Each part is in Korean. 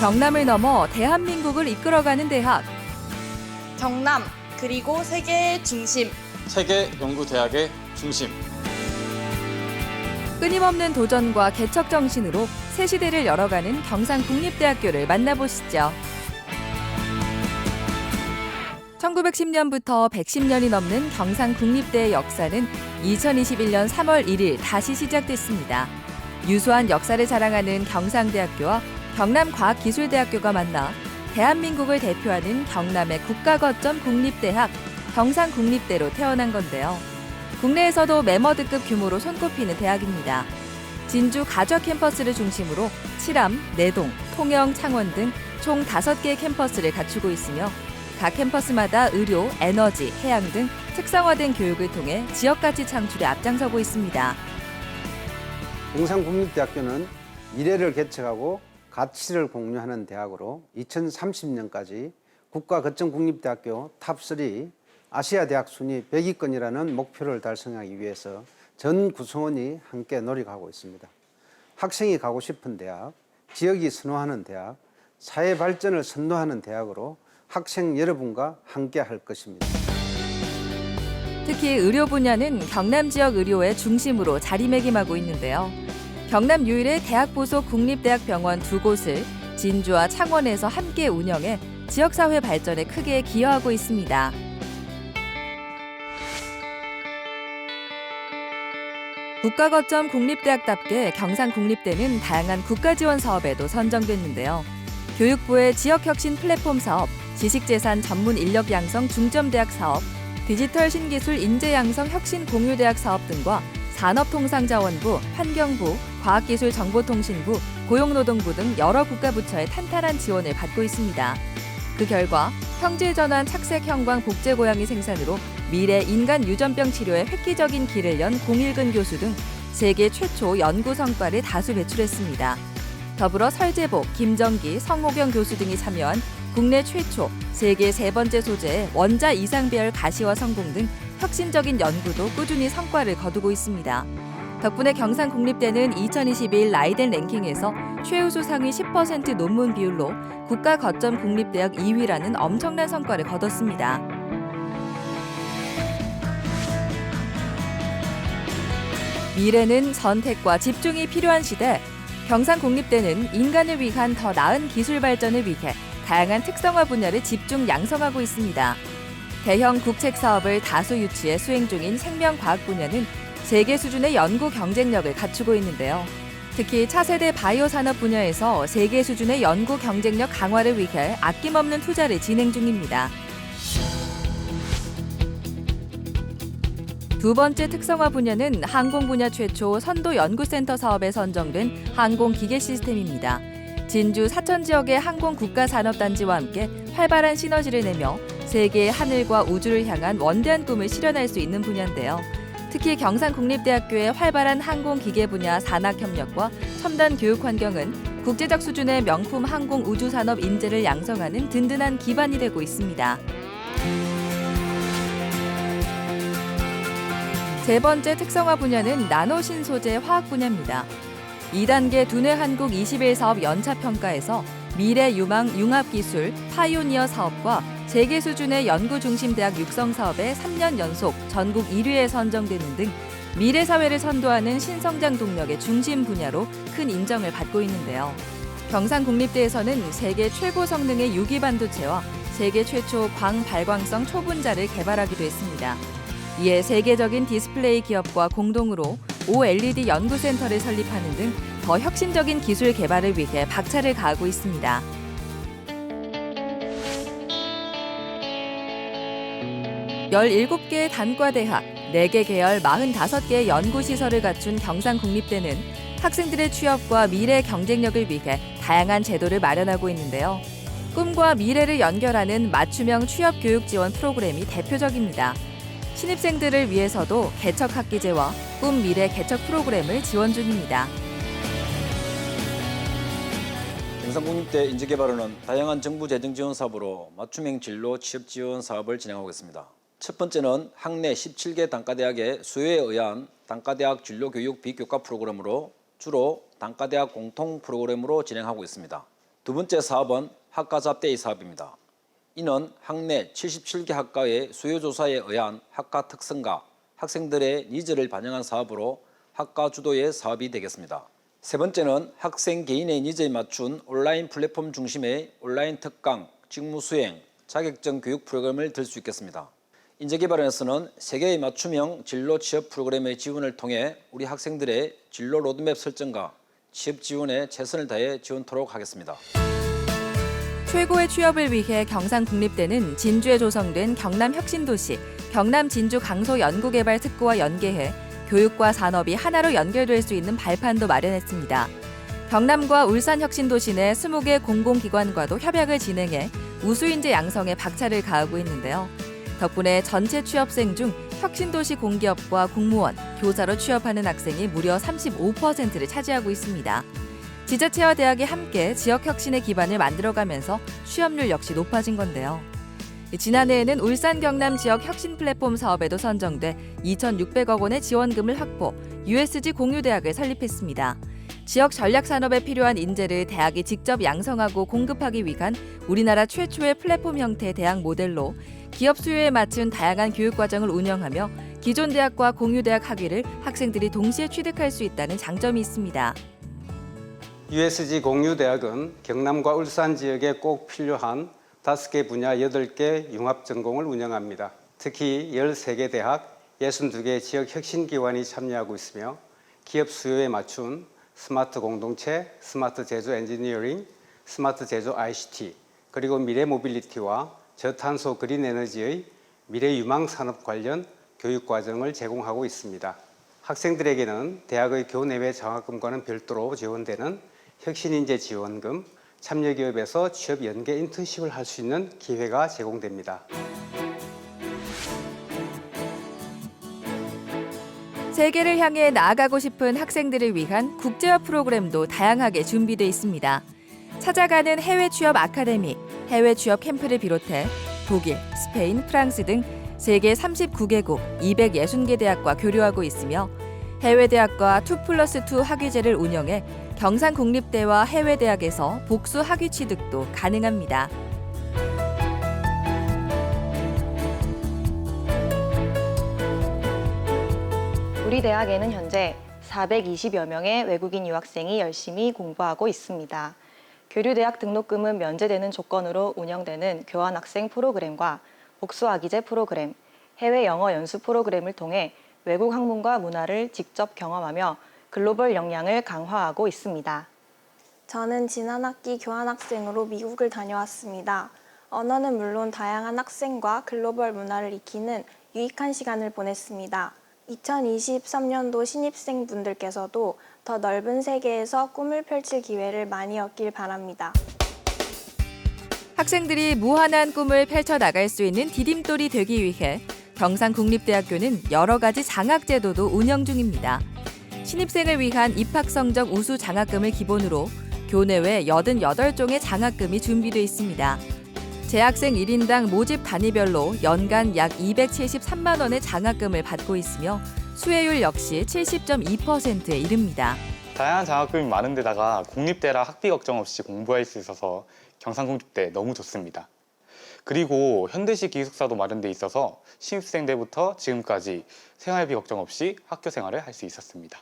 경남을 넘어 대한민국을 이끌어가는 대학. 경남, 그리고 세계의 중심. 세계연구대학의 중심. 끊임없는 도전과 개척 정신으로 새 시대를 열어가는 경상국립대학교를 만나보시죠. 1910년부터 110년이 넘는 경상국립대의 역사는 2021년 3월 1일 다시 시작됐습니다. 유수한 역사를 자랑하는 경상대학교와 경남과학기술대학교가 만나 대한민국을 대표하는 경남의 국가거점 국립대학 경상국립대로 태어난 건데요. 국내에서도 매머드급 규모로 손꼽히는 대학입니다. 진주 가저 캠퍼스를 중심으로 칠암, 내동, 통영, 창원 등 총 5개의 캠퍼스를 갖추고 있으며 각 캠퍼스마다 의료, 에너지, 해양 등 특성화된 교육을 통해 지역가치 창출에 앞장서고 있습니다. 경상국립대학교는 미래를 개척하고 가치를 공유하는 대학으로 2030년까지 국가거점국립대학교 탑3 아시아 대학 순위 100위권이라는 목표를 달성하기 위해서 전 구성원이 함께 노력하고 있습니다. 학생이 가고 싶은 대학, 지역이 선호하는 대학, 사회 발전을 선도하는 대학으로 학생 여러분과 함께 할 것입니다. 특히 의료 분야는 경남 지역 의료의 중심으로 자리매김하고 있는데요. 경남 유일의 대학 부속 국립대학병원 2곳을 진주와 창원에서 함께 운영해 지역사회 발전에 크게 기여하고 있습니다. 국가거점 국립대학답게 경상국립대는 다양한 국가지원 사업에도 선정됐는데요. 교육부의 지역혁신 플랫폼 사업, 지식재산 전문 인력 양성 중점대학 사업, 디지털 신기술 인재 양성 혁신 공유대학 사업 등과 산업통상자원부, 환경부, 과학기술정보통신부, 고용노동부 등 여러 국가부처의 탄탄한 지원을 받고 있습니다. 그 결과 형질전환 착색 형광 복제고양이 생산으로 미래 인간 유전병 치료에 획기적인 길을 연 공일근 교수 등 세계 최초 연구 성과를 다수 배출했습니다. 더불어 설재복, 김정기, 성호경 교수 등이 참여한 국내 최초, 세계 세 번째 소재의 원자 이상배열 가시화 성공 등 혁신적인 연구도 꾸준히 성과를 거두고 있습니다. 덕분에 경상국립대는 2021 라이덴 랭킹에서 최우수 상위 10% 논문 비율로 국가 거점 국립대학 2위라는 엄청난 성과를 거뒀습니다. 미래는 선택과 집중이 필요한 시대. 경상국립대는 인간을 위한 더 나은 기술 발전을 위해 다양한 특성화 분야를 집중 양성하고 있습니다. 대형 국책 사업을 다수 유치해 수행 중인 생명과학 분야는 세계 수준의 연구 경쟁력을 갖추고 있는데요. 특히 차세대 바이오 산업 분야에서 세계 수준의 연구 경쟁력 강화를 위해 아낌없는 투자를 진행 중입니다. 두 번째 특성화 분야는 항공 분야 최초 선도 연구센터 사업에 선정된 항공기계 시스템입니다. 진주 사천 지역의 항공 국가산업단지와 함께 활발한 시너지를 내며 세계의 하늘과 우주를 향한 원대한 꿈을 실현할 수 있는 분야인데요. 특히 경상국립대학교의 활발한 항공기계 분야 산학협력과 첨단 교육 환경은 국제적 수준의 명품 항공 우주산업 인재를 양성하는 든든한 기반이 되고 있습니다. 세 번째 특성화 분야는 나노 신소재 화학 분야입니다. 2단계 두뇌 한국 21 사업 연차평가에서 미래 유망 융합기술 파이오니어 사업과 세계 수준의 연구 중심 대학 육성 사업에 3년 연속 전국 1위에 선정되는 등 미래 사회를 선도하는 신성장 동력의 중심 분야로 큰 인정을 받고 있는데요. 경상국립대에서는 세계 최고 성능의 유기 반도체와 세계 최초 광발광성 초분자를 개발하기도 했습니다. 이에 세계적인 디스플레이 기업과 공동으로 OLED 연구센터를 설립하는 등 더 혁신적인 기술 개발을 위해 박차를 가하고 있습니다. (17) 개의 단과대학, 4개 계열 45개의 연구시설을 갖춘 경상국립대는 학생들의 취업과 미래 경쟁력을 위해 다양한 제도를 마련하고 있는데요. 꿈과 미래를 연결하는 맞춤형 취업 교육 지원 프로그램이 대표적입니다. 신입생들을 위해서도 개척학기제와 꿈 미래 개척 프로그램을 지원 중입니다. 경상국립대 인재개발원은 다양한 정부 재정 지원 사업으로 맞춤형 진로 취업 지원 사업을 진행하고 있습니다. 첫 번째는 학내 17개 단과대학의 수요에 의한 단과대학 진로교육 비교과 프로그램으로 주로 단과대학 공통 프로그램으로 진행하고 있습니다. 두 번째 사업은 학과 잡데이 사업입니다. 이는 학내 77개 학과의 수요조사에 의한 학과 특성과 학생들의 니즈를 반영한 사업으로 학과 주도의 사업이 되겠습니다. 세 번째는 학생 개인의 니즈에 맞춘 온라인 플랫폼 중심의 온라인 특강, 직무 수행, 자격증 교육 프로그램을 들 수 있겠습니다. 인재개발원에서는 세계의 맞춤형 진로 취업 프로그램의 지원을 통해 우리 학생들의 진로 로드맵 설정과 취업 지원에 최선을 다해 지원토록 하겠습니다. 최고의 취업을 위해 경상국립대는 진주에 조성된 경남혁신도시, 경남진주강소연구개발특구와 연계해 교육과 산업이 하나로 연결될 수 있는 발판도 마련했습니다. 경남과 울산혁신도시 내 20개 공공기관과도 협약을 진행해 우수인재 양성에 박차를 가하고 있는데요. 덕분에 전체 취업생 중 혁신도시 공기업과 공무원, 교사로 취업하는 학생이 무려 35%를 차지하고 있습니다. 지자체와 대학이 함께 지역 혁신의 기반을 만들어가면서 취업률 역시 높아진 건데요. 지난해에는 울산 경남 지역 혁신 플랫폼 사업에도 선정돼 2,600억 원의 지원금을 확보, USG 공유대학을 설립했습니다. 지역 전략 산업에 필요한 인재를 대학이 직접 양성하고 공급하기 위한 우리나라 최초의 플랫폼 형태의 대학 모델로 기업 수요에 맞춘 다양한 교육 과정을 운영하며 기존 대학과 공유대학 학위를 학생들이 동시에 취득할 수 있다는 장점이 있습니다. USG 공유대학은 경남과 울산 지역에 꼭 필요한 5개 분야 8개 융합전공을 운영합니다. 특히 13개 대학, 62개 지역 혁신기관이 참여하고 있으며 기업 수요에 맞춘 스마트 공동체, 스마트 제조 엔지니어링, 스마트 제조 ICT, 그리고 미래 모빌리티와 저탄소 그린 에너지의 미래 유망 산업 관련 교육 과정을 제공하고 있습니다. 학생들에게는 대학의 교내외 장학금과는 별도로 지원되는 혁신인재 지원금, 참여기업에서 취업 연계 인턴십을 할 수 있는 기회가 제공됩니다. 세계를 향해 나아가고 싶은 학생들을 위한 국제화 프로그램도 다양하게 준비되어 있습니다. 찾아가는 해외 취업 아카데미, 해외 취업 캠프를 비롯해 독일, 스페인, 프랑스 등 세계 39개국 260개 대학과 교류하고 있으며 해외 대학과 2+2 학위제를 운영해 경상국립대와 해외 대학에서 복수 학위 취득도 가능합니다. 우리 대학에는 현재 420여 명의 외국인 유학생이 열심히 공부하고 있습니다. 교류대학 등록금은 면제되는 조건으로 운영되는 교환학생 프로그램과 복수학위제 프로그램, 해외 영어 연수 프로그램을 통해 외국 학문과 문화를 직접 경험하며 글로벌 역량을 강화하고 있습니다. 저는 지난 학기 교환학생으로 미국을 다녀왔습니다. 언어는 물론 다양한 학생과 글로벌 문화를 익히는 유익한 시간을 보냈습니다. 2023년도 신입생분들께서도 더 넓은 세계에서 꿈을 펼칠 기회를 많이 얻길 바랍니다. 학생들이 무한한 꿈을 펼쳐나갈 수 있는 디딤돌이 되기 위해 경상국립대학교는 여러 가지 장학제도도 운영 중입니다. 신입생을 위한 입학성적 우수 장학금을 기본으로 교내외 88종의 장학금이 준비되어 있습니다. 재학생 1인당 모집 단위별로 연간 약 273만 원의 장학금을 받고 있으며 수혜율 역시 70.2%에 이릅니다. 다양한 장학금이 많은 데다가 국립대라 학비 걱정 없이 공부할 수 있어서 경상국립대 너무 좋습니다. 그리고 현대식 기숙사도 마련돼 있어서 신입생 때부터 지금까지 생활비 걱정 없이 학교 생활을 할 수 있었습니다.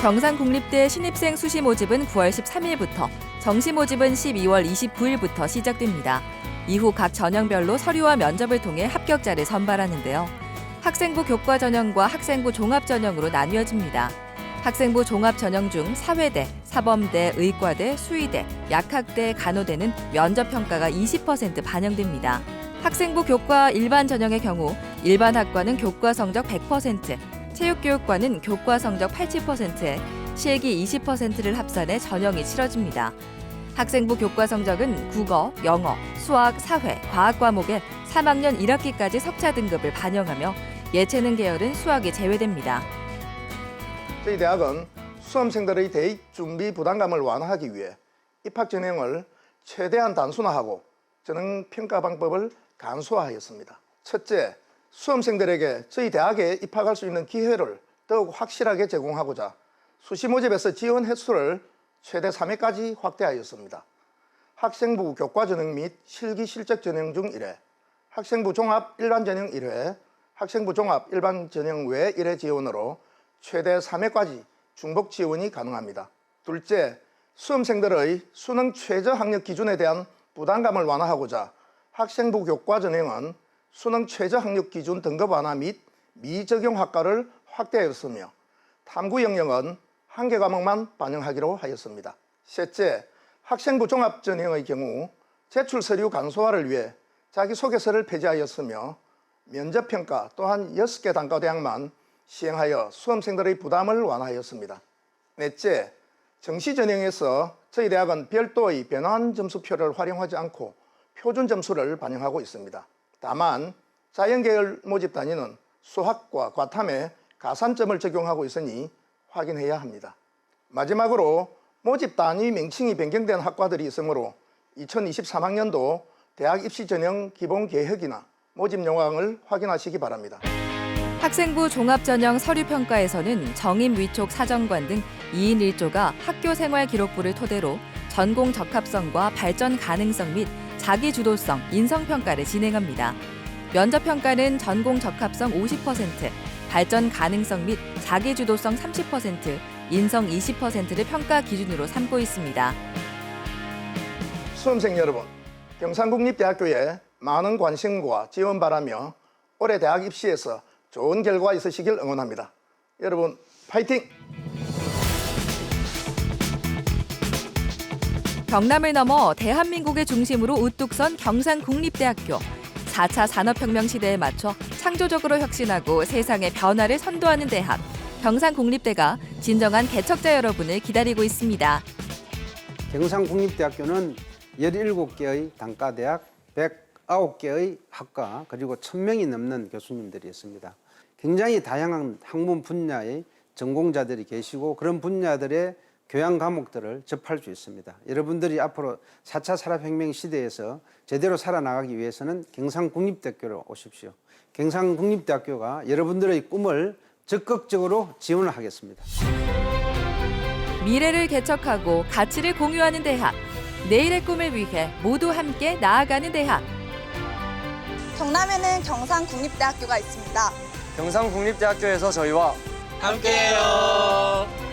경상국립대 신입생 수시 모집은 9월 13일부터, 정시 모집은 12월 29일부터 시작됩니다. 이후 각 전형별로 서류와 면접을 통해 합격자를 선발하는데요. 학생부 교과 전형과 학생부 종합 전형으로 나뉘어집니다. 학생부 종합 전형 중 사회대, 사범대, 의과대, 수의대, 약학대, 간호대는 면접 평가가 20% 반영됩니다. 학생부 교과 일반 전형의 경우 일반 학과는 교과 성적 100%, 체육교육과는 교과 성적 80%에 실기 20%를 합산해 전형이 치러집니다. 학생부 교과 성적은 국어, 영어, 수학, 사회, 과학 과목에 3학년 1학기까지 석차 등급을 반영하며 예체능 계열은 수학이 제외됩니다. 저희 대학은 수험생들의 대입 준비 부담감을 완화하기 위해 입학 전형을 최대한 단순화하고 전형 평가 방법을 간소화하였습니다. 첫째, 수험생들에게 저희 대학에 입학할 수 있는 기회를 더욱 확실하게 제공하고자 수시 모집에서 지원 횟수를 최대 3회까지 확대하였습니다. 학생부 교과전형 및 실기 실적 전형 중 1회, 학생부 종합 일반 전형 1회, 학생부 종합 일반 전형 외 1회 지원으로 최대 3회까지 중복 지원이 가능합니다. 둘째, 수험생들의 수능 최저 학력 기준에 대한 부담감을 완화하고자 학생부 교과 전형은 수능 최저 학력 기준 등급 완화 및 미적용 학과를 확대하였으며 탐구 영역은 한 개 과목만 반영하기로 하였습니다. 셋째, 학생부 종합 전형의 경우 제출 서류 간소화를 위해 자기소개서를 폐지하였으며 면접평가 또한 6개 단과대학만 시행하여 수험생들의 부담을 완화하였습니다. 넷째, 정시 전형에서 저희 대학은 별도의 변환 점수표를 활용하지 않고 표준 점수를 반영하고 있습니다. 다만 자연계열 모집 단위는 수학과 과탐에 가산점을 적용하고 있으니 확인해야 합니다. 마지막으로 모집 단위 명칭이 변경된 학과들이 있으므로 2023학년도 대학 입시 전형 기본 계획이나 모집 요강을 확인하시기 바랍니다. 학생부 종합전형 서류평가에서는 정임 위촉 사정관 등 2인 1조가 학교생활 기록부를 토대로 전공 적합성과 발전 가능성 및 자기주도성, 인성평가를 진행합니다. 면접평가는 전공 적합성 50%, 발전 가능성 및 자기주도성 30%, 인성 20%를 평가 기준으로 삼고 있습니다. 수험생 여러분, 경상국립대학교에 많은 관심과 지원 바라며 올해 대학 입시에서 좋은 결과 있으시길 응원합니다. 여러분, 파이팅! 경남을 넘어 대한민국의 중심으로 우뚝 선 경상국립대학교. 4차 산업혁명 시대에 맞춰 창조적으로 혁신하고 세상의 변화를 선도하는 대학. 경상국립대가 진정한 개척자 여러분을 기다리고 있습니다. 경상국립대학교는 17개의 단과대학, 109개의 학과, 그리고 1000명이 넘는 교수님들이 있습니다. 굉장히 다양한 학문 분야의 전공자들이 계시고 그런 분야들의 교양 과목들을 접할 수 있습니다. 여러분들이 앞으로 4차 산업혁명 시대에서 제대로 살아나가기 위해서는 경상국립대학교로 오십시오. 경상국립대학교가 여러분들의 꿈을 적극적으로 지원을 하겠습니다. 미래를 개척하고 가치를 공유하는 대학. 내일의 꿈을 위해 모두 함께 나아가는 대학. 경남에는 경상국립대학교가 있습니다. 경상국립대학교에서 저희와 함께해요.